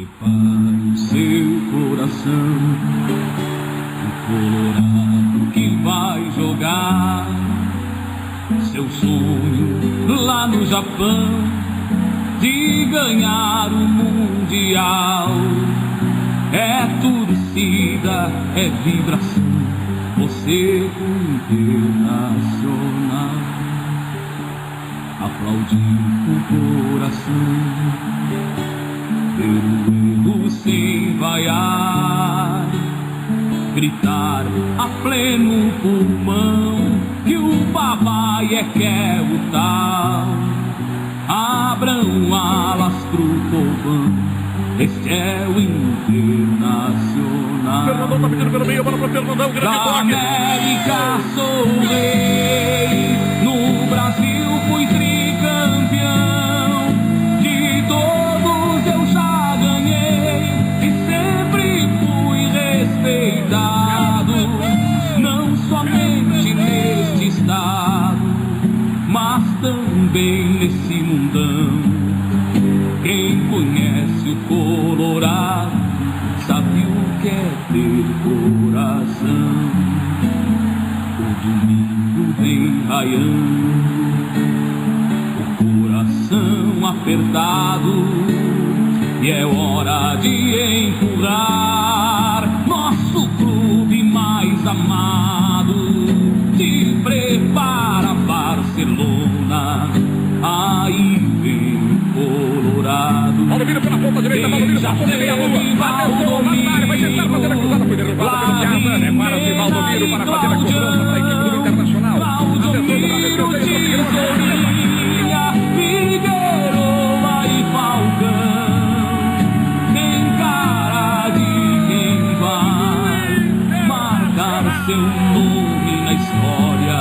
Prepare seu coração, o colorado que vai jogar seu sonho lá no Japão de ganhar o Mundial. É torcida, é vibração, você com Internacional. Aplaudir com coração, ver o erro sem vaiar, gritar a pleno pulmão que o papai é o tal. Abram alas pro povão, este é o Internacional. Fernandão tá pedindo pelo meio, bola pro Fernandão, grande da toque. América sou rei, no Brasil fui tricampeão, de todos eu já ganhei e sempre fui respeitado, não somente neste estado, mas também nesse mundão. Quem conhece o Colorado sabe o que é ter coração. O domingo vem raiando, o coração apertado, e é hora de empurrar nosso clube mais amado. Se prepara Barcelona, aí vem o Colorado. Valdomiro pela ponta direita, Valdomiro pra ponta meia lua. Atenção, Natália vai tentar fazer a cruzada, foi derrubada pelo Thiago. É para o Valdomiro para fazer a cobrança para a equipe do Internacional. Atenção, Tesourinha, Figueroa e Falcão, tem cara de quem vai marcar seu nome na história.